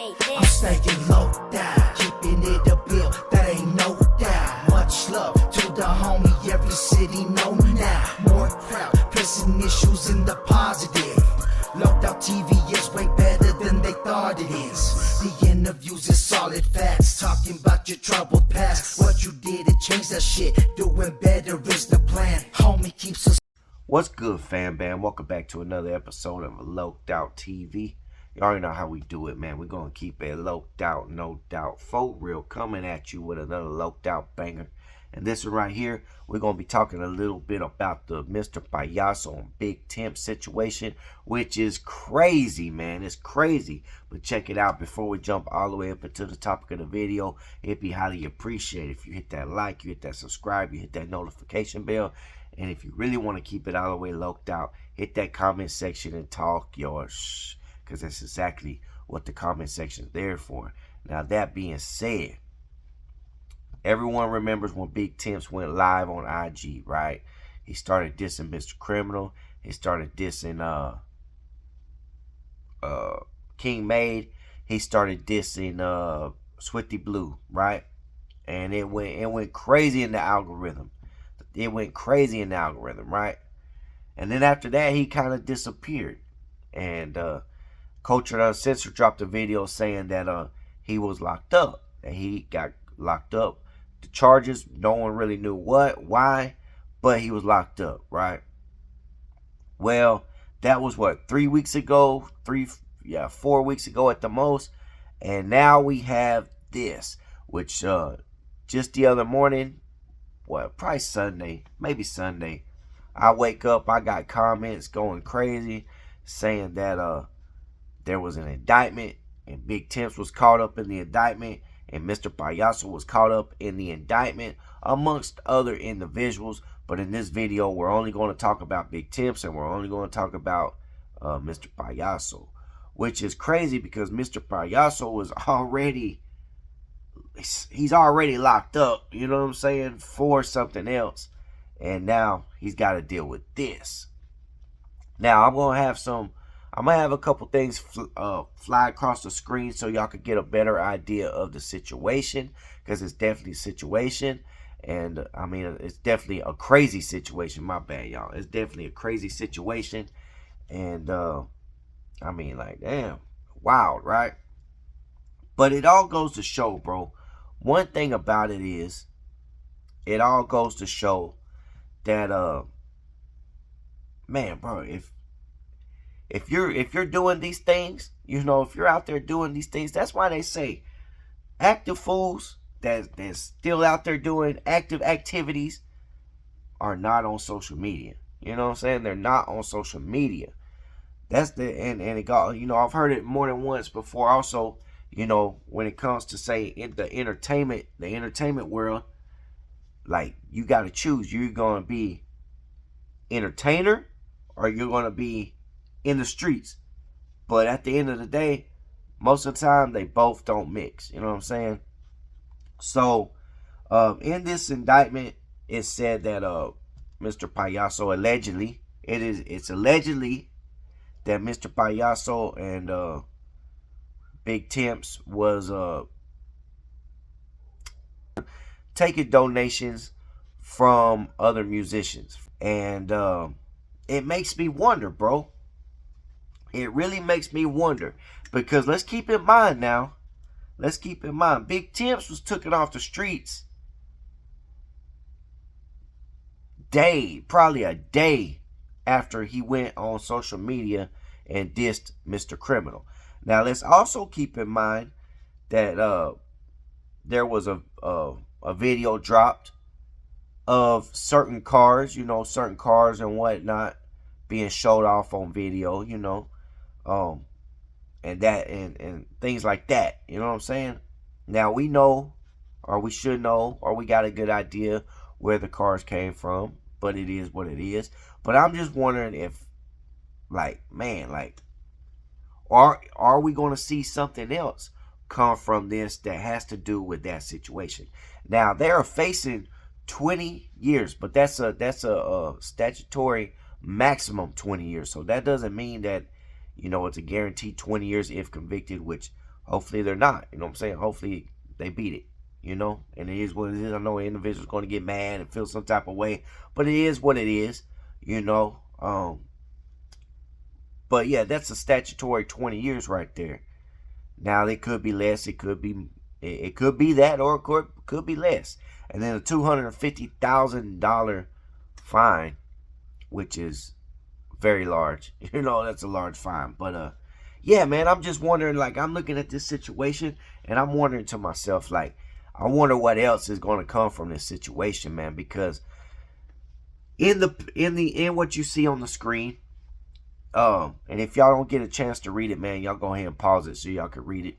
I'm staying low down, keeping it a bill, that ain't no doubt. Much love to the homie, every city know now. More crowd, pressing issues in the positive. Locked out TV is way better than they thought it is. The interviews is solid facts, talking about your troubled past. What you did to change that shit, doing better is the plan. Homie keeps us. What's good, fam bam? Welcome back to another episode of Loked Out TV. You already know how we do it, man. We're going to keep it loked out, no doubt. For real, coming at you with another loked out banger. And this one right here, we're going to be talking a little bit about the Mr. Payaso and Big Temps situation, which is crazy, man. It's crazy. But check it out. Before we jump all the way up into the topic of the video, it'd be highly appreciated if you hit that like, you hit that subscribe, you hit that notification bell. And if you really want to keep it all the way loked out, hit that comment section and talk your shh, because that's exactly what the comment section is there for. Now, that being said, everyone remembers when Big Temps went live on IG, right? He started dissing Mr. Criminal. He started dissing King Made. He started dissing Swifty Blue, right? And it went crazy in the algorithm. It went crazy in the algorithm, right? And then after that, he kind of disappeared. And Culture Uncensored dropped a video saying that he was locked up. That he got locked up. The charges, no one really knew why, but he was locked up, right? Well, that was what, 3 weeks ago? 4 weeks ago at the most. And now we have this, which just the other morning, well, probably Sunday, maybe Sunday, I wake up, I got comments going crazy saying that there was an indictment and Big Temps was caught up in the indictment and Mr. Payaso was caught up in the indictment amongst other individuals. But in this video, we're only going to talk about Big Temps and we're only going to talk about Mr. Payaso, which is crazy because Mr. Payaso was already... he's already locked up, you know what I'm saying, for something else. And now he's got to deal with this. Now, I'm going to have a couple things fly across the screen so y'all could get a better idea of the situation. Because it's definitely a situation. And, I mean, it's definitely a crazy situation. My bad, y'all. It's definitely a crazy situation. And, I mean, like, damn. Wild, right? But it all goes to show, bro. One thing about it is, it all goes to show that, man, bro, if you're doing these things, you know, if you're out there doing these things, that's why they say active fools that's still out there doing active activities are not on social media. You know what I'm saying? They're not on social media. That's the and it got, you know, I've heard it more than once before also. You know, when it comes to, say, in the entertainment world, like, you got to choose. You're going to be entertainer or you're going to be in the streets. But at the end of the day, most of the time, they both don't mix. You know what I'm saying? So, in this indictment, it said that Mr. Payaso allegedly, it's allegedly that Mr. Payaso and Big Temps was taking donations from other musicians. And it makes me wonder, bro. It really makes me wonder. Because let's keep in mind now. Let's keep in mind. Big Temps was taken off the streets probably a day after he went on social media and dissed Mr. Criminal. Now, let's also keep in mind that there was a video dropped of certain cars, you know, certain cars and whatnot being showed off on video, you know, and things like that, you know what I'm saying? Now, we know, or we should know, or we got a good idea where the cars came from, but it is what it is. But I'm just wondering if, like, man, like, are we going to see something else come from this that has to do with that situation? Now, they are facing 20 years, but that's a statutory maximum 20 years. So that doesn't mean that, you know, it's a guaranteed 20 years if convicted, which Hopefully they're not. You know what I'm saying? Hopefully they beat it. You know, and it is what it is. I know an individual's going to get mad and feel some type of way, but it is what it is. You know. But yeah, that's a statutory 20 years right there. Now it could be less. It could be that, or it could be less. And then a $250,000 fine, which is very large. You know, that's a large fine. But yeah, man, I'm just wondering. Like, I'm looking at this situation, and I'm wondering to myself, like, I wonder what else is going to come from this situation, man. Because in what you see on the screen, and if y'all don't get a chance to read it, man, y'all go ahead and pause it so y'all can read it.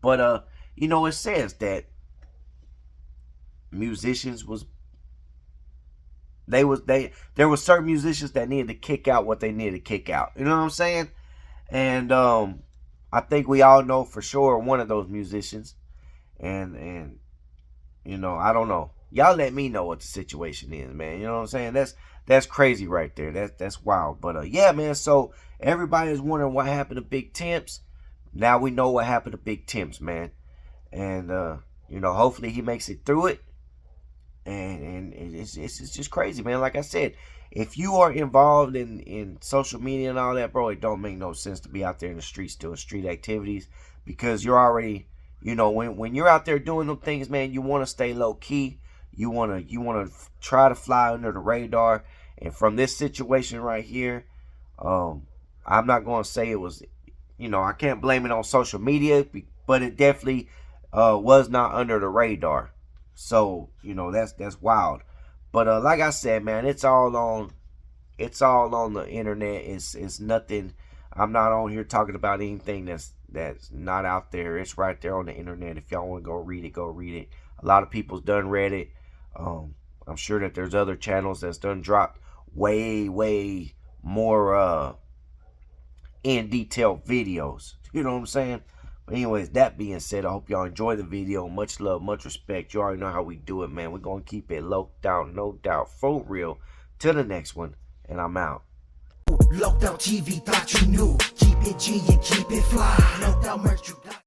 But you know, it says that musicians there was certain musicians that needed to kick out what they needed to kick out. You know what I'm saying? And I think we all know for sure one of those musicians. And you know, I don't know. Y'all let me know what the situation is, man. You know what I'm saying? That's crazy right there. That's wild. But yeah, man. So everybody is wondering what happened to Big Temps. Now we know what happened to Big Temps, man. And you know, hopefully he makes it through it. And it's just crazy, man. Like I said, if you are involved in social media and all that, bro, it don't make no sense to be out there in the streets doing street activities, because you're already, you know, when you're out there doing them things, man, you want to stay low key. You want to try to fly under the radar. And from this situation right here, I'm not going to say it was, you know, I can't blame it on social media, but it definitely was not under the radar. So, you know, that's wild. But like I said, man, it's all on the internet. It's nothing. I'm not on here talking about anything that's not out there. It's right there on the internet. If y'all want to go read it, go read it. A lot of people's done read it. I'm sure that there's other channels that's done dropped way more in detail videos. You know what I'm saying? But anyways, that being said, I hope y'all enjoy the video. Much love, much respect. You already know how we do it, man. We're going to keep it low down, no doubt, for real. Till the next one, and I'm out. Locked out TV, thought you knew. Keep it G and keep it fly. No doubt merch you got.